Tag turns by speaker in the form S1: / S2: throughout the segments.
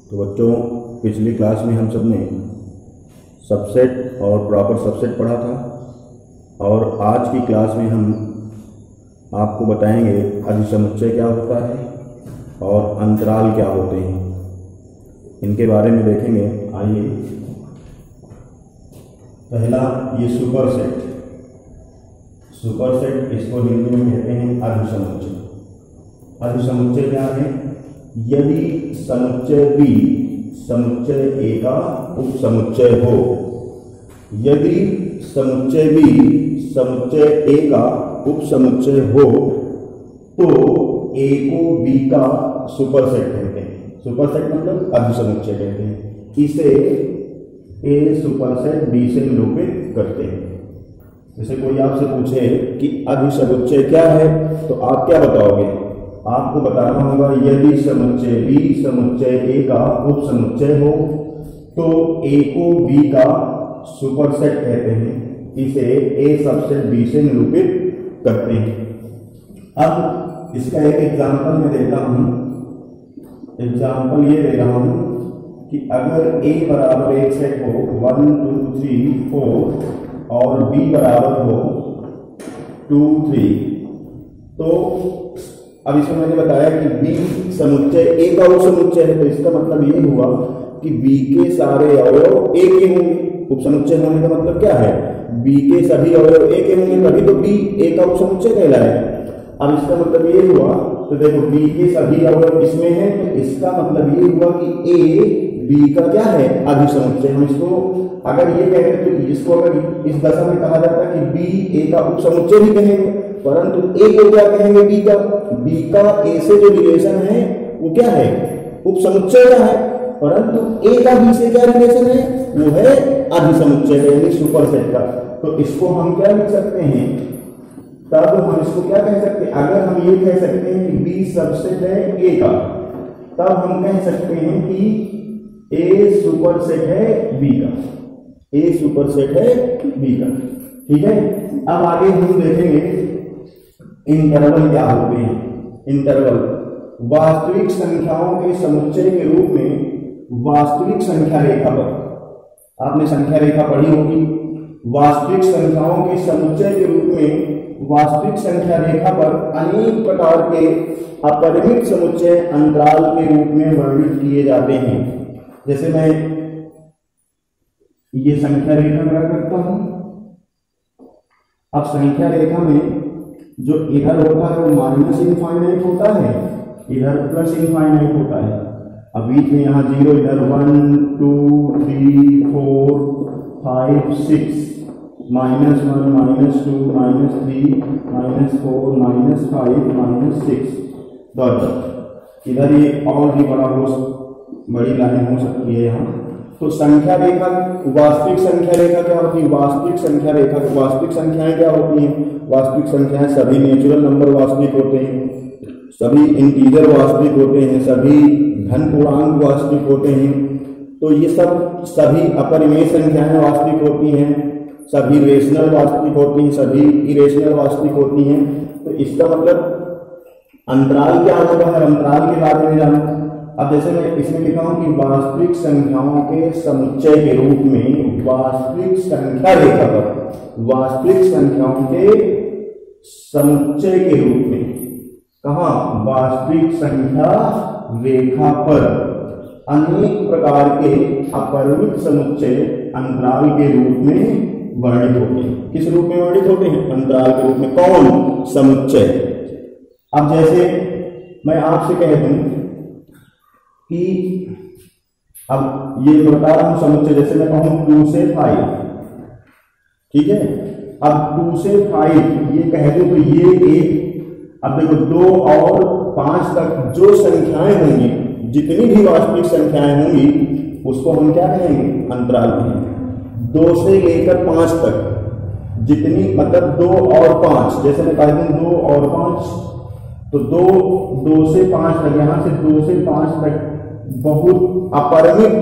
S1: तो बच्चों, पिछली क्लास में हम सब ने सबसेट और प्रॉपर सबसेट पढ़ा था, और आज की क्लास में हम आपको बताएंगे अधिसमुच्चय क्या होता है और अंतराल क्या होते हैं, इनके बारे में देखेंगे। आइए, पहला ये सुपरसेट। सुपरसेट इसको हिंदी में कहते हैं अधिसमुच्चय। अधिसमुच्चय क्या है? यदि समुच्चय बी समुच्चय ए का उपसमुच्चय हो, यदि समुच्चय बी समुच्चय ए का उपसमुच्चय हो तो ए को बी का सुपरसेट कहते हैं। सुपरसेट मतलब अधिसमुच्चय कहते हैं। इसे ए सुपरसेट बी से निरूपित करते हैं। जैसे कोई आपसे पूछे कि अधिसमुच्चय क्या है, तो आप क्या बताओगे? आपको बताना होगा यदि समुच्चय बी समुच्चय ए का उपसमुच्चय हो तो ए को बी का सुपरसेट कहते हैं। इसे ए सबसेट बी से निरूपित करते हैं। अब इसका एक एग्जांपल मैं देता हूं। एग्जांपल ये दे रहा हूं कि अगर ए बराबर एक सेट हो 1 2 3 4 और बी बराबर हो 2 3, तो अब इसमें मैंने बताया कि बी समुच्चय ए का उपसमुच्चय है, तो इसका मतलब ये हुआ कि बी के सारे अवयव ए के होंगे। उपसमुच्चय होने का मतलब क्या है? बी के सभी अवयव ए के होंगे, तभी तो बी ए का उपसमुच्चय कहलाए। अब इसका मतलब ये हुआ, तो देखो बी के सभी अवयव इसमें है, तो इसका मतलब ये हुआ कि ए बी का क्या है? अधिसमुच्चय। हम इसको अगर ये कहेंगे तो इसको अगर इस दशा में कहा जाता है कि बी ए का उपसमुच्चय भी कहेंगे, परंतु ए को क्या कहेंगे? बी का। बी का ए से जो रिलेशन है वो क्या है? उपसमुच्चय का है, परंतु ए का बी से क्या रिलेशन है? वो है अधिसमुच्चय का, यानी सुपरसेट का। तो इसको हम क्या लिख सकते हैं? तब हम इसको क्या कह सकते हैं? अगर हम ये कह सकते हैं कि बी सबसेट है ए का, तब हम कह सकते हैं कि ए सुपरसेट है बी का। ए सुपरसेट है बी का। ठीक है। अब आगे हम देखेंगे इंटरवल क्या होते हैं। इंटरवल वास्तविक संख्याओं के समुच्चय के रूप में वास्तविक संख्या रेखा पर, आपने संख्या रेखा पढ़ी होगी। वास्तविक संख्याओं के समुच्चय के रूप में वास्तविक संख्या रेखा पर अनेक प्रकार के अपरिमित समुच्चय अंतराल के रूप में वर्णित किए जाते हैं। जैसे मैं ये संख्या रेखा ड्रा करता हूं। अब संख्या रेखा में जो इधर होता है वो माइनस इनफाइनाइट होता है, इधर प्लस इनफाइनाइट होता है। अब बीच में यहाँ 0, इधर 1 2 3 4 5 6, -1 -2 -3 -4 -5 -6 डॉट। इधर ये और भी बड़ी लाइन हो सकती है यहाँ। तो संख्या रेखा, वास्तविक संख्या रेखा क्या होती है? वास्तविक संख्या रेखा, वास्तविक संख्याएं क्या होती हैं? वास्तविक संख्याएं सभी नेचुरल नंबर वास्तविक होते हैं, सभी इंटीजर वास्तविक होते हैं, सभी धन पूर्णांक वास्तविक होते हैं। तो ये सब सभी अपरिमेय संख्याएं वास्तविक होती हैं, सभी रेशनल वास्तविक होती हैं, सभी इरेशनल वास्तविक होती हैं। तो इसका मतलब अंतराल क्या होता है? अंतराल के बारे में जानो। अब जैसे मैं इसमें लिखा हूं कि वास्तविक संख्याओं के समुच्चय के रूप में वास्तविक संख्या रेखा पर, वास्तविक संख्याओं के समुच्चय के रूप में, कहा? वास्तविक संख्या रेखा पर अनेक प्रकार के अपरिमित समुच्चय अंतराल के रूप में वर्णित होते हैं। किस रूप में वर्णित होते हैं? अंतराल के रूप में। कौन? समुच्चय। अब जैसे मैं आपसे कह दूं कि अब ये बता रहा हूं समुच्चय, जैसे मैं कहूं 2 से 5, ठीक है। अब 2 से 5 ये कह दूं तो ये एक, अब देखो 2 और 5 तक जो संख्याएं होंगी, जितनी भी वास्तविक संख्याएं होंगी, उसको हम क्या कहेंगे? अंतराल कहेंगे। 2 से लेकर 5 तक जितनी, मतलब 2 और 5, जैसे मैं कह दूं 2 और 5, तो 2 से 5 तक, यहां से 2 से 5 तक बहुत अपरिमित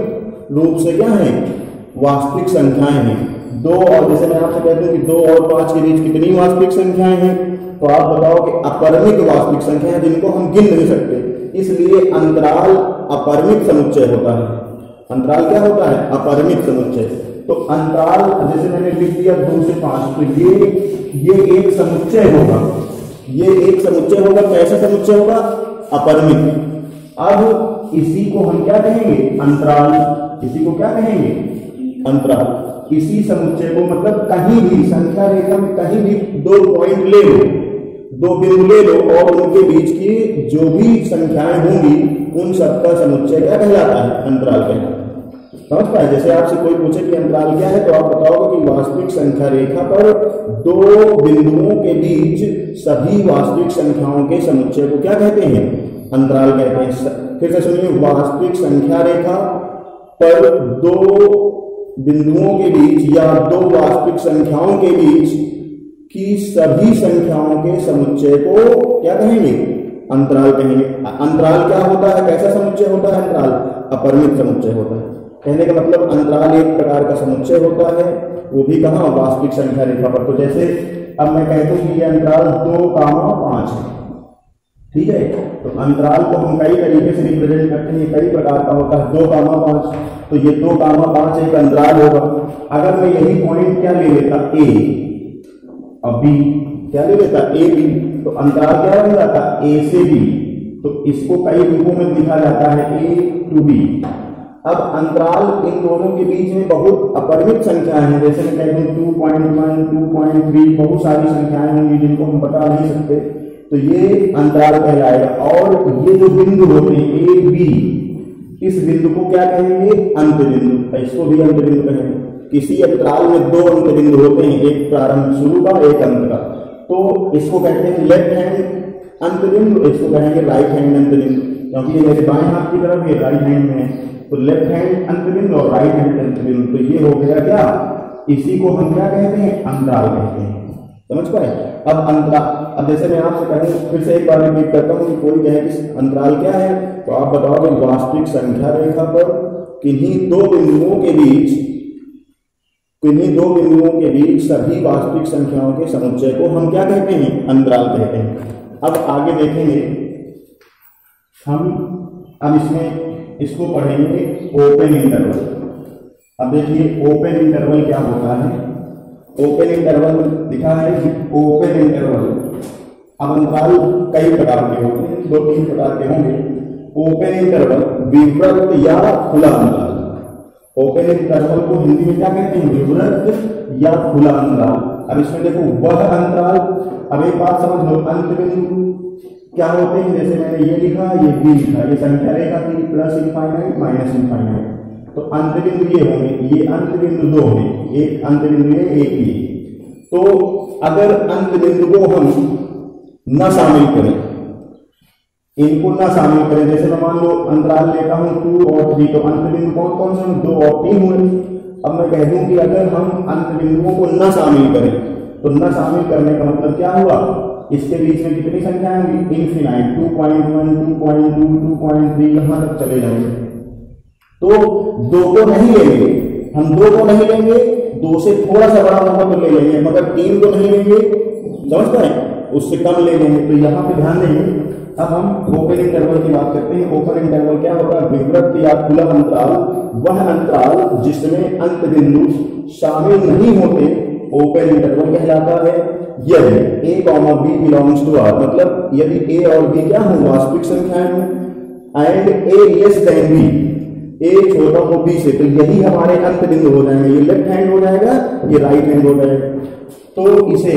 S1: रूप से क्या है? वास्तविक संख्याएं हैं। 2 और, जैसे मैं आपसे कहता हूं कि 2 और 5 के बीच कितनी वास्तविक संख्याएं हैं, तो आप बताओ कि अपरिमित वास्तविक संख्याएं जिनको हम गिन नहीं सकते। इसलिए अंतराल अपरिमित समुच्चय होता है। अंतराल क्या होता है? अपरिमित समुच्चय। तो अंतराल जैसे मैंने लिख दिया 2 से 5, तो ये एक समुच्चय होगा, ये एक समुच्चय होगा। कैसा समुच्चय होगा? अपरिमित। अब इसी को हम क्या कहेंगे? अंतराल। इसी को क्या कहेंगे? अंतराल। इसी समुच्चय को मतलब कहीं भी संख्या रेखा में कहीं भी 2 पॉइंट ले लो, 2 बिंदु ले लो और उनके बीच की जो भी संख्याएं होंगी उन सबका समुच्चय क्या कहलाता है? अंतराल कहलाता है। समझ पाए? जैसे आपसे कोई पूछे कि अंतराल क्या है, तो आप बताओगे कि वास्तविक संख्या रेखा पर 2 बिंदुओं के बीच सभी वास्तविक संख्याओं के समुच्चय को क्या कहते हैं? अंतराल कहते हैं। फिर से सुनिए, वास्तविक संख्या रेखा पर 2 बिंदुओं के बीच या 2 वास्तविक संख्याओं के बीच की सभी संख्याओं के समुच्चय को क्या कहेंगे? अंतराल कहेंगे। अंतराल क्या होता है? कैसा समुच्चय होता है अंतराल? अपरिमित समुच्चय होता है। कहने का मतलब अंतराल एक प्रकार का समुच्चय होता है, वो भी कहाँ? वास्तविक संख्या रेखा पर। तो जैसे अब मैं कहता हूं कि ये अंतराल 2,5 है, ठीक है। तो अंतराल को हम कई तरीके से रिप्रेजेंट करते हैं, कई प्रकार का होता है। 2,5, तो ये 2,5 एक अंतराल होगा। अगर मैं यही पॉइंट क्या ले लेता? ए और बी, क्या ले लेता? ए बी, तो अंतराल क्या बन जाता? ए से बी। तो इसको कई रूपों में लिखा जाता है, ए टू बी। अब अंतराल इन दोनों के बीच में बहुत अपरिमित संख्याएं हैं, जैसे मैं कह दूं 2.1, 2.3, बहुत सारी संख्याएं होंगी जिनको हम बता नहीं सकते, तो ये अंतराल कहलाएगा। और ये जो बिंदु होते हैं ए बी, इस बिंदु को क्या कहेंगे? अंत बिंदु। इसको भी अंत बिंदु कहेंगे। किसी अंतराल में 2 अंत बिंदु होते हैं, एक प्रारंभ शुरू का, एक अंत का। तो इसको कहते हैं लेफ्ट हैंड अंत बिंदु, इसको कहेंगे राइट हैंड अंत बिंदु, क्योंकि ये मेरे बाएं हाथ की तरफ, ये राइट हैंड में है। तो लेफ्ट हैंड अंत बिंदु और राइट हैंड अंत बिंदु, तो ये हो गया क्या? इसी को हम क्या कहते हैं? अंतराल कहते हैं। समझ पाए? अब अंतराल, अब जैसे मैं आपसे कहूं, फिर से एक बार रिपीट करता हूं कि कोई कहे कि अंतराल क्या है, तो आप बताओगे वास्तविक संख्या रेखा पर किन्हीं 2 बिंदुओं के बीच सभी वास्तविक संख्याओं के समुच्चय को हम क्या कहते हैं? अंतराल कहते हैं। अब आगे देखेंगे हम, अब इसमें इसको पढ़ेंगे ओपन इंटरवल। अब देखिए ओपन इंटरवल क्या होता है। ओपन इंटरवल लिखा है कि ओपन इंटरवल, अब अंतराल कई प्रकार के होते हैं, 2-3 प्रकार के होंगे। ओपन इंटरवल विवृत या खुला अंतराल। ओपन इंटरवल को हिंदी में क्या कहते हैं? विवृत या खुला अंतराल। अब इसमें देखो वह अंतराल, अब एक बात समझ लो, अंत बिंदु क्या होते हैं? जैसे मैंने ये लिखा, ये बी लिखा, ये संख्या रेखा थी, प्लस इनफाइनाइट माइनस इनफाइनाइट। तो अंत बिंदु ये होंगे, ये अंत बिंदु 2 है, एक अंत बिंदु है, एक ये। तो अगर अंत बिंदु को हम न शामिल करें, इनको न शामिल करें, जैसे मैं मान लो अंतराल लेता हूं 2 और 3, तो अंत बिंदु कौन कौन से? 2 और 3 हुए। अब मैं कह दूं कि अगर हम अंत बिंदुओं को न शामिल करें, तो न शामिल करने का मतलब क्या हुआ? इसके बीच में कितनी संख्याएं होंगी? इनफिनाइट, 2.1, 2.2, 2.3, यहां तक चले जाएंगे। तो 2 को नहीं लेंगे, हम 2 को नहीं लेंगे, 2 से थोड़ा सा बड़ा होगा तो ले लेंगे, मगर 3 को नहीं लेंगे, समझ पाए? उससे कम ले लेंगे। तो यहाँ पे ध्यान देंगे। अब हम ओपन इंटरवल की बात करते हैं। ओपन इंटरवल क्या होता है? विवृत या खुला अंतराल, वह अंतराल जिसमें अंत बिंदु शामिल नहीं होते ओपन इंटरवल कहलाता है। यदि a, b belongs to R, मतलब यदि a और b क्या हो? वास्तविक संख्याएं हैं, and a less than b, a छोटा हो b से, तो यही हमारे अंत बिंदु हो जाएंगे। ये लेफ्ट हैंड हो जाएगा, ये राइट हैंड हो जाएगा। तो इसे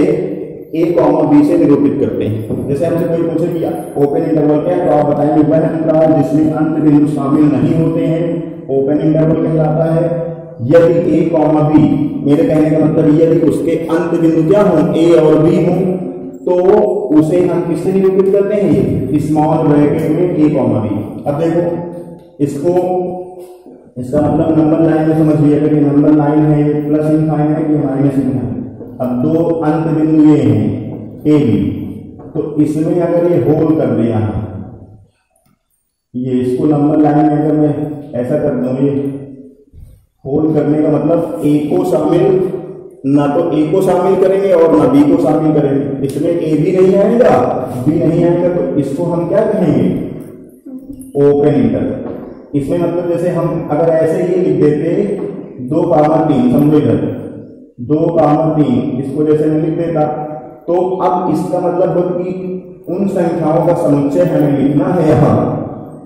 S1: a, b से निरूपित करते हैं। जैसे हमसे कोई पूछे कि ओपन इंटरवल क्या है, तो आप बताएंगे वह अंतराल जिसमें अंत बिंदु शामिल नहीं होते हैं ओपन इंटरवल कहलाता है। यदि a, b, मेरे कहने का मतलब यदि उसके अंत बिंदु क्या हो? a और b हो, तो उसे हम किससे निरूपित करते हैं? स्मॉल ब्रैकेट में a, b। अब देखो इसको, इसका मतलब नंबर लाइन में समझिए। अगर ये नंबर लाइन है, प्लस इनफाइनाइट, ये माइनस इनफाइनाइट। अब 2 अंत बिंदु ये हैं a, b, तो इसमें अगर ये होल कर दे यहाँ, ये इसको नंबर लाइन में अगर मैं ऐसा कर दूं, ये होल करने का मतलब a को शामिल, ना तो a को शामिल करेंगे और ना b को शामिल करेंगे। इसमें a भी नहीं आएगा, b नहीं आएगा, तो इसको हम क्या कहेंगे? Open interval. इसमें मतलब जैसे हम अगर ऐसे ही लिख देते 2,3, समझो इधर 2,3, इसको जैसे मैं लिख देता, तो अब इसका मतलब हो कि उन संख्याओं का समुच्चय हमें लिखना है यहाँ,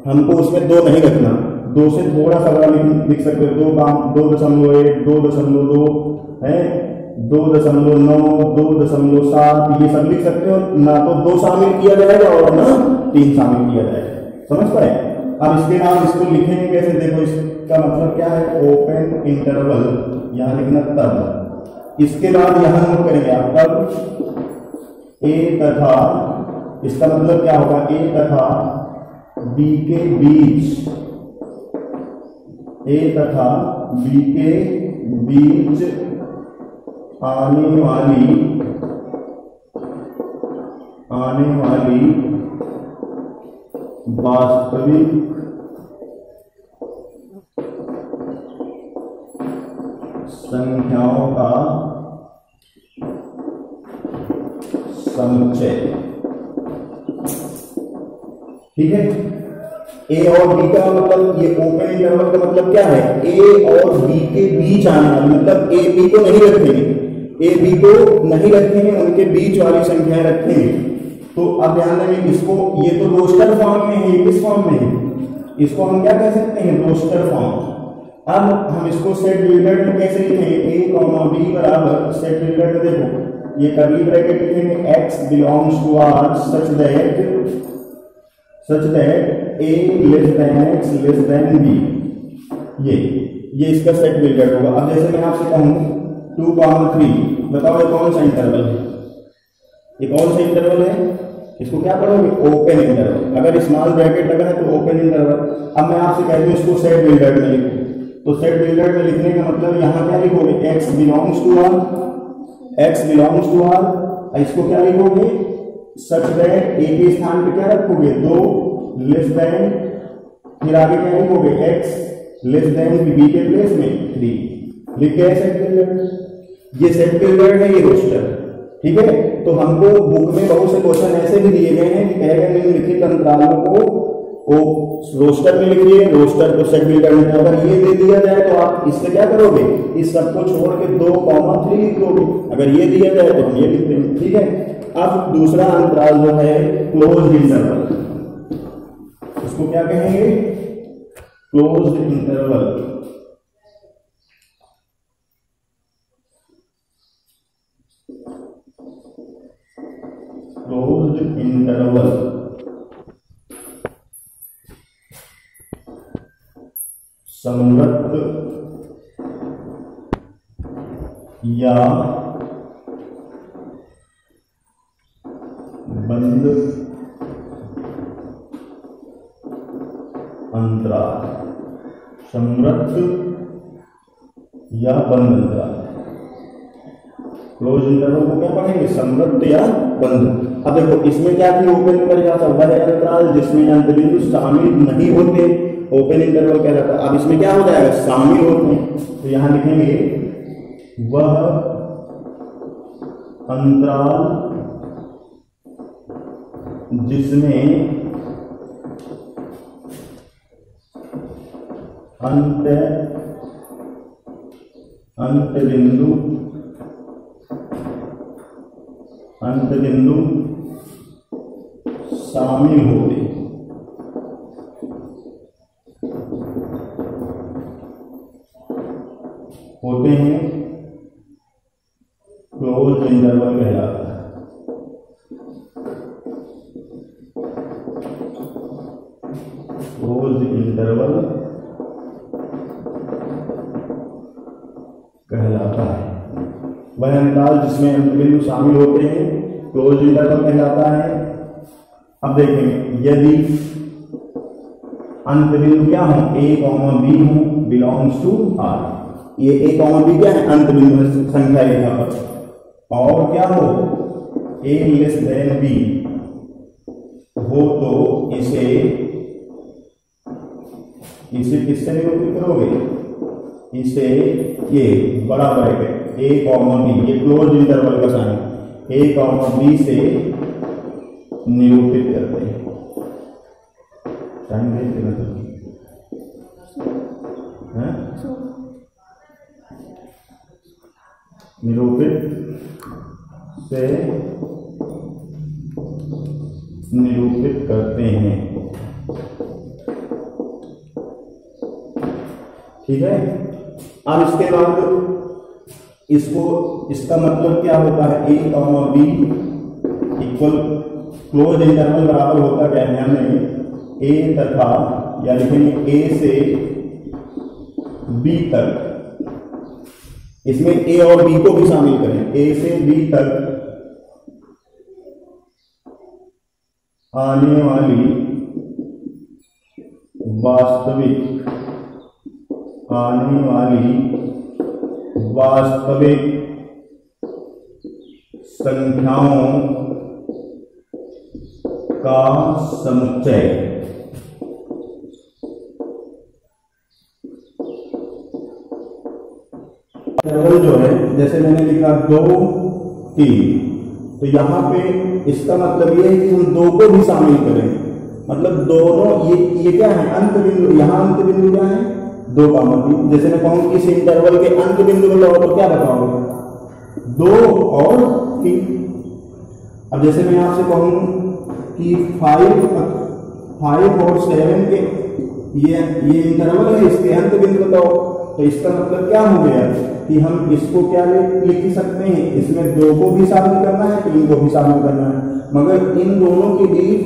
S1: हमको उसमें 2 नहीं रखना, 2 से थोड़ा सा बड़ा लिख सकते हो, 2.1, 2.2 है, 2.9, 2.7, ये सब लिख सकते हो ना। तो 2 शामिल किया जाएगा और ना 3 शामिल किया जाएगा, समझ पाए। अब इसके बाद इसको लिखेंगे कैसे, देखो इसका मतलब क्या है, ओपन इंटरवल यहाँ लिखना तब, इसके बाद यहाँ नोट करेंगे आप तब ए तथा, इसका मतलब क्या होगा, ए तथा बी के बीच, ए तथा बी के बीच आने वाली वास्तविक संख्याओं का समुच्चय। ठीक है, ए और बी का मतलब, ये ओपन इंटरवल का मतलब क्या है, ए और बी के बीच आने वाली, मतलब ए बी को नहीं रखेंगे, ए बी को नहीं रखेंगे, उनके बीच वाली संख्याएं रखेंगे। तो अब ध्यान देंगे इसको, ये तो रोस्टर फॉर्म में है, किस फॉर्म में है, इसको हम क्या कह सकते हैं, रोस्टर फॉर्म। अब हम इसको सेट बिल्डर में कैसे लिखेंगे, ए कॉमा बी बराबर सेट बिल्डर में देखो ये कर्ली ब्रैकेट लिखेंगे, x belongs to r such that a less than x less than b, ये इसका सेट बिल्डर होगा। अब जैसे मैं आपसे कहूं 2,3, बताओ ये कौन सा इंटरवल है, ये कौन सा इंटरवल है, इसको क्या पढ़ोगे, ओपन इंटरवल। अगर स्मॉल ब्रैकेट लगा है तो ओपन इंटरवल। अब मैं आपसे कह दूं इसको सेट बिल्डर में लिखो, तो सेट बिल्डर में लिखने का मतलब यहाँ क्या लिखोगे, x बिलोंग्स टू r, इसको क्या लिखोगे, सच दैट a के स्थान पे क्या रखोगे, 2 लेस देन, फिर आगे क्या लिखोगे, x लेस देन b के प्लेस में 3, लिख गए सेट बिल्डर। ये सेट बिल्डर है, ये रोस्टर। ठीक है, तो हमको बुक में बहुत से क्वेश्चन ऐसे भी दिए गए हैं कि कहेगा निम्नलिखित अंतरालों को रोस्टर में लिखिए, रोस्टर को सेट बिल्डर में। अगर ये दे दिया जाए तो आप इससे क्या करोगे, इस सबको छोड़ के 2,3 लिख दोगे, अगर ये दिया जाए तो हम ये लिख देंगे। ठीक है, अब दूसरा अंतराल जो है क्लोज्ड इंटरवल, इसको क्या कहेंगे, क्लोज्ड इंटरवल। क्लोज्ड इंटरवल संवृत्त या बंद अंतराल, संवृत्त या बंद अंतराल। क्लोज इंटरवल को क्या पढ़ेंगे, संवृत्त या बंद। अब देखो इसमें क्या थी, ओपन परिभाषा, वह अंतराल जिसमें अंत बिंदु शामिल नहीं होते ओपन इंटरवल कहलाता है। अब इसमें क्या हो जाएगा, शामिल होते हैं, तो यहां लिखेंगे वह अंतराल जिसमें अंत बिंदु शामिल होते हैं, क्लोज इंटरवल कहलाता है। क्लोज इंटरवल कहलाता है, वह अंतराल जिसमें अंत बिंदु शामिल होते हैं क्लोज इंटरवल कहलाता है। अब देखेंगे यदि अंत बिंदु क्या हो, a, b हो, बिलोंग्स टू r, ये a, b क्या है, अंत बिंदु संख्या रेखा पर, और क्या हो a लेस देन b हो तो इसे किससे निरूपित करोगे, इसे ये बड़ा ब्रैकेट a, b, ये क्लोज इंटरवल का साइन a, b से निरूपित करते हैं। टाइम देख लेना तो निरूपित से निरूपित करते हैं। ठीक है। अब इसके बाद इसका मतलब क्या होता है, A comma B equal close interval बराबर होता क्या है हमें ए तथा, या लिखेंगे ए से बी तक, इसमें ए और बी को भी शामिल करें, ए से बी तक आने वाली वास्तविक संख्याओं का समुच्चय। इंटरवल जो है, जैसे मैंने लिखा 2 3, तो यहां पे इसका मतलब ये है कि हम 2 को भी शामिल करें, मतलब दोनों ये क्या है अंत बिंदु, यहां अंत बिंदु क्या है 2, 3। जैसे मैं कहूं इस इंटरवल के अंत बिंदु बताओ तो क्या बताओगे 2 और 3। अब जैसे मैं आपसे कहूं कि 5 और 7 के ये इंटरवल है, इसके अंत बिंदु बताओ, तो इसका मतलब क्या हो गया कि हम इसको क्या लिख सकते हैं, इसमें 2 को भी शामिल करना है, 3 को भी शामिल करना है, मगर इन दोनों के बीच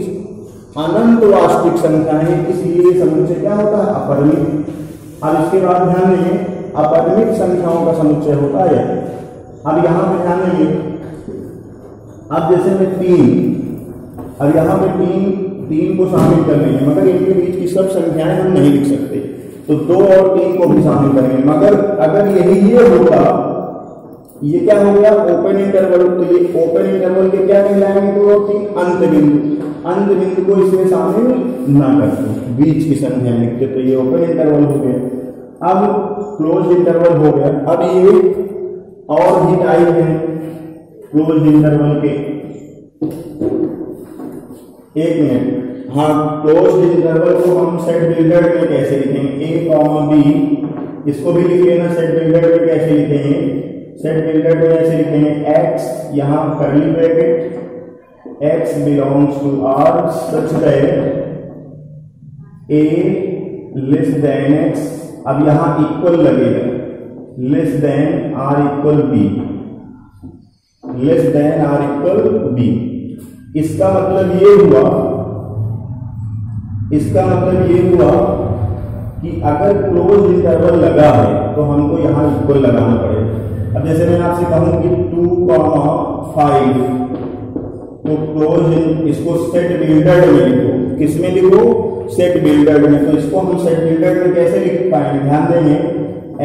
S1: अनंत वास्तविक संख्या है, इसलिए समुच्चय क्या होता है अपरिमित। अब इसके बाद ध्यान देंगे अपरिमित संख्याओं का समुच्चय होता है। अब यहां पे ध्यान देंगे, अब जैसे में 3, अब यहां पे 3 को शामिल कर लेंगे, मगर इनके बीच की सब संख्याएं हम नहीं लिख सकते, तो 2 और 3 को भी शामिल करेंगे। मगर अगर ये होता, ये क्या हो गया ओपन इंटरवल, तो ये ओपन इंटरवल के क्या कहलाएंगे 2 और 3 अंत बिंदु को इसमें शामिल ना करते, बीच की संख्या लिखते, तो ये ओपन इंटरवल हो गया। अब क्लोज इंटरवल हो गया। अब ये और भी टाइप है क्लोज इंटरवल के, एक मिनट, हाँ क्लोज इंटरवल को हम सेट बिल्डर में कैसे लिखेंगे, ए कॉमा बी, इसको भी लिख लेना। सेट बिल्डर में कैसे लिखेंगे, सेट बिल्डर में ऐसे लिखेंगे एक्स, यहां curly bracket, x belongs to R such that a less than x, अब यहां इक्वल लगेगा, less than r equal b, less than r equal b। इसका मतलब ये हुआ कि अगर क्लोज इंटरवल लगा है तो हमको यहां इक्वल लगाना पड़ेगा। अब जैसे मैं आपसे कहूं कि 2,5, तो क्लोज इसको सेट बिल्डर में लिखो, किसमें लिखो सेट बिल्डर में, तो इसको हम सेट बिल्डर में कैसे लिख पाएंगे, ध्यान देंगे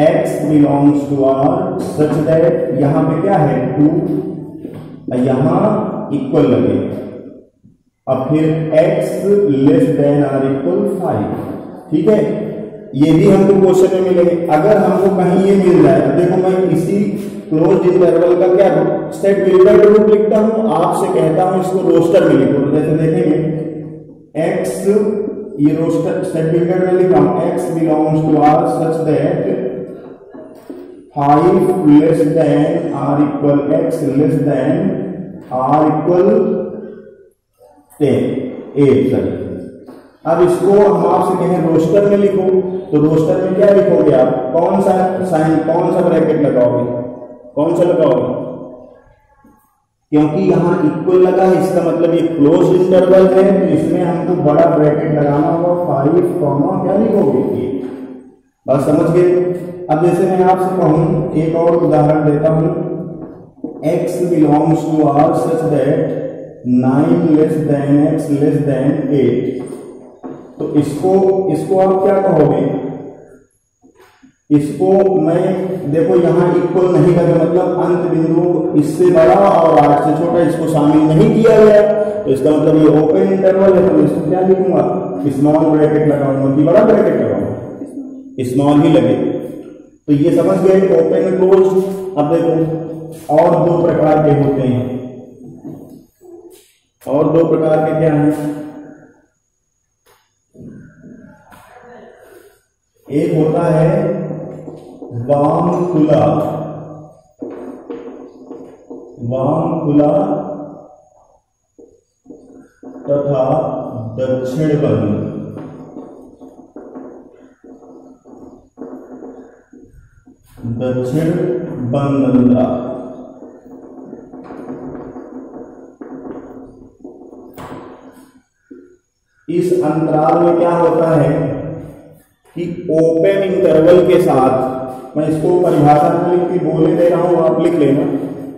S1: x belongs to R such that यहां पे क्या है 2, यहां इक्वल लगेगा, अब फिर x less than R equal 5। ठीक है, ये भी हमको क्वेश्चन में मिलेंगे। अगर हमको कहीं ये मिल जाए, देखो मैं इसी क्लोज इंटरवल का क्या सेट बिल्डर रूप लिखता हूं, आपसे कहता हूं इसको रोस्टर में लिखो, जैसे देखेंगे x, ये रोस्टर सेट बिल्डर में लिखा हूं x belongs to R such that 5 less than R equal x less than R equal 8। अब इसको हम आपसे कहें रोस्टर में लिखो, तो रोस्टर में क्या लिखोगे आप, कौन सा साइन, कौन सा ब्रैकेट लगाओगे, कौन सा लगाओगे, क्योंकि यहां इक्वल लगा है, इसका मतलब ये क्लोज इंटरवल है, तो इसमें हमको बड़ा ब्रैकेट लगाना होगा, 5 कॉमा क्या लिखोगे, 8। बस समझ गए। अब जैसे मैं आपसे कहूं, एक और उदाहरण देता हूं, x belongs to R such that 9 less than x less than 8, तो इसको आप क्या कहोगे, इसको मैं देखो यहां इक्वल नहीं करना, मतलब अंत बिंदु इससे बड़ा और 8 से छोटा इसको शामिल नहीं किया गया, तो इसका मतलब ये ओपन इंटरवल है, तो मैं इसको क्या लिखूंगा, स्मॉल ब्रैकेट लगाऊंगा कि बड़ा ब्रैकेट लगाऊंगा, स्मॉल ही लगे। तो ये समझ गए ओपन क्लोज। अब देखो और 2 प्रकार के होते हैं, और 2 प्रकार के क्या हैं, एक होता है वाम खुला, वाम खुला तथा दक्षिण बंद। दक्षिण बंद अंतराल। इस अंतराल में क्या होता है कि ओपन इंटरवल के साथ, मैं इसको परिभाषा में लिख के बोलने दे रहा हूं, आप लिख लेना।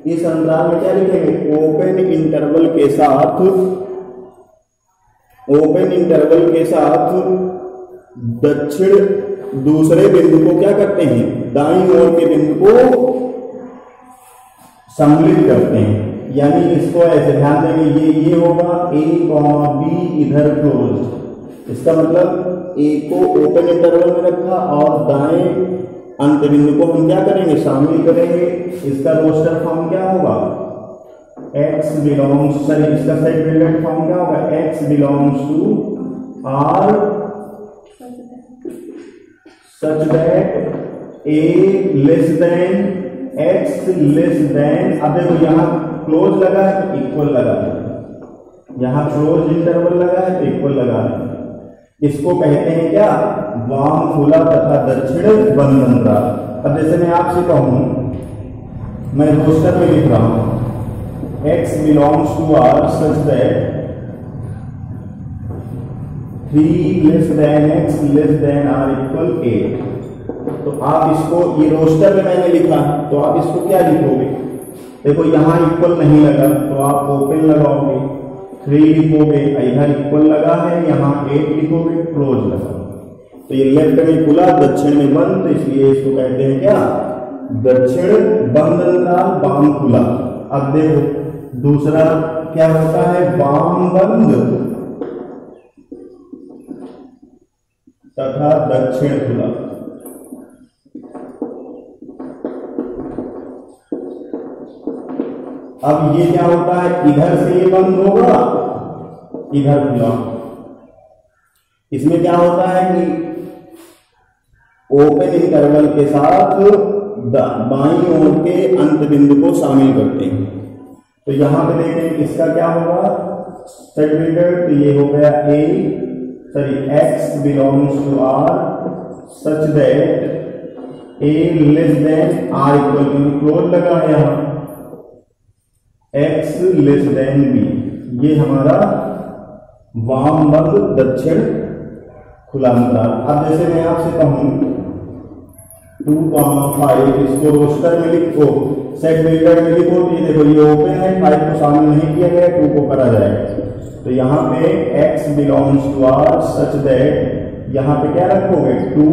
S1: इस अंतराल में क्या लिखेंगे? ओपन इंटरवल के साथ, ओपन इंटरवल के साथ दक्षिण दूसरे बिंदु को क्या करते हैं? दाईं ओर के बिंदु को सम्मिलित करते हैं। यानी इसको ऐसे ध्यान देंगे, ये होगा A, B इधर क्लोज। इसका मतलब A को ओपन इंटरवल में रखा और दाएं अंत बिंदु को हम क्या करेंगे? शामिल करेंगे। इसका रोस्टर फॉर्म क्या होगा? x बिलोंग्स, सॉरी इसका सेट रिलेटेड फॉर्म क्या होगा? x belongs to R such that A less than x less than, अब देखो यहाँ क्लोज लगा है तो इक्वल लगा है, यहाँ क्लोज इंटरवल लगा है तो इक्वल लगा है। इसको कहते हैं क्या? वाम खुला तथा दक्षिण बंद अंतराल। अब जैसे मैं आपसे कहूं, मैं रोस्टर में लिख रहा हूं x belongs to R such that 3 less than x less than R equal 8। तो आप इसको, ये रोस्टर में मैंने लिखा, तो आप इसको क्या लिखोगे? देखो यहाँ इक्वल नहीं लगा तो आप ओपन लगाओगे, 3 लिखोगे, इधर इक्वल लगा है, यहाँ 8 लिखोगे, क्लोज लगा। तो ये लेफ्ट में खुला, दक्षिण में बंद, तो इसलिए इसको कहते हैं क्या? दक्षिण बंद अंतराल, वाम खुला। अब देखो दूसरा क्या होता है? वाम बंद तथा दक्षिण खुला। अब ये क्या होता है? इधर से ये बंद होगा, इधर खुला। इसमें क्या होता है कि ओपन इंटरवल के साथ बाईं ओर के अंत बिंदु को शामिल करते हैं। तो यहां पे देखें इसका क्या होगा? सेट, तो ये हो गया A, sorry x belongs to R such that A less than R equal to, close लगा है यहाँ, x लेस देन B। ये हमारा वाम बंद दक्षिण खुला अंतराल। अब जैसे मैं आपसे कहूं 2,5, इसको रोस्टर में लिखो, सेट बिल्डर में लिखो, तो ये देखो ये ओपन है, 5 को शामिल नहीं किया गया, 2 को करा जाएगा। तो यहाँ पे x belongs to R such that, यहाँ पे क्या रखोगे? 2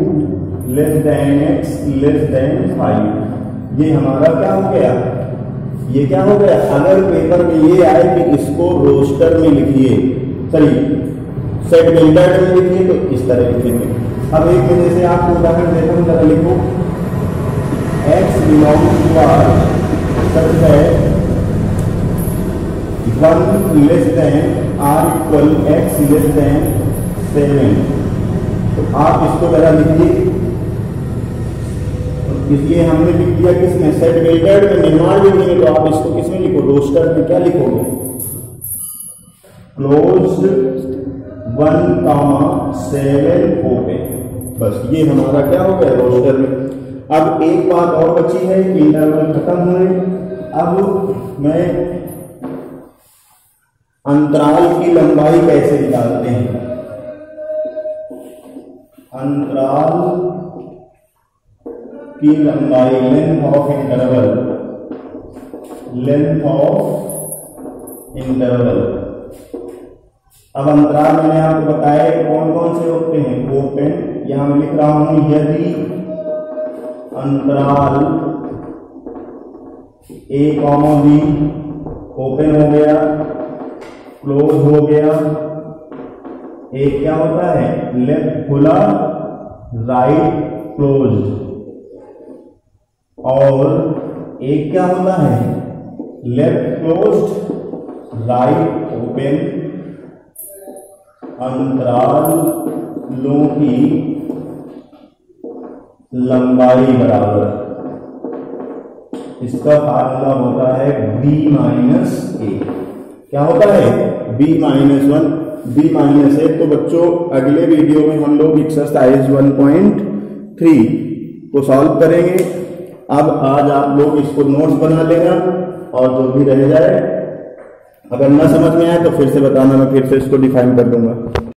S1: less than x less than 5। ये हमारा क्या हो गया? ये क्या हो गया? अगर पेपर में ये आए कि इसको रोस्टर में लिखिए, सॉरी सेट बिल्डर में लिखिए, तो इस तरह लिखेंगे। अब एक वजह से आपको उदाहरण देता हूं, जरा लिखो x belongs to R such that 1 less than R equal x less than 7। तो आप इसको जरा लिखिए। इसलिए हमने लिख दिया किसमें? सेट बिल्डर में। निर्माण लिखेंगे तो आप इसको किसमें लिखो? रोस्टर में। क्या लिखोगे? Close 1,7 open. बस ये हमारा क्या हो गया? रोस्टर में। अब एक बात और बची है कि इंटरवल खत्म हुए। अब मैं अंतराल की लंबाई कैसे निकालते हैं? अंतराल की लंबाई, length of interval, length of interval. अब अंतराल मैंने आपको बताया कौन कौन से होते हैं? ओपन, यहां मैं लिख रहा हूं यदि अंतराल A, B ओपन हो गया, क्लोज हो गया, एक क्या होता है? लेफ्ट खुला, राइट क्लोज, और एक क्या होता है? Left closed, right open. अंतरालों की लंबाई बराबर, इसका फार्मूला होता है b माइनस ए। क्या होता है? b माइनस 1, b माइनस ए। तो बच्चों अगले वीडियो में हम लोग एक्सरसाइज 1.3 को सॉल्व करेंगे। अब आज आप लोग इसको नोट्स बना लेना और जो भी रह जाए अगर ना समझ में आए तो फिर से बताना, मैं फिर से इसको डिफाइन कर दूंगा।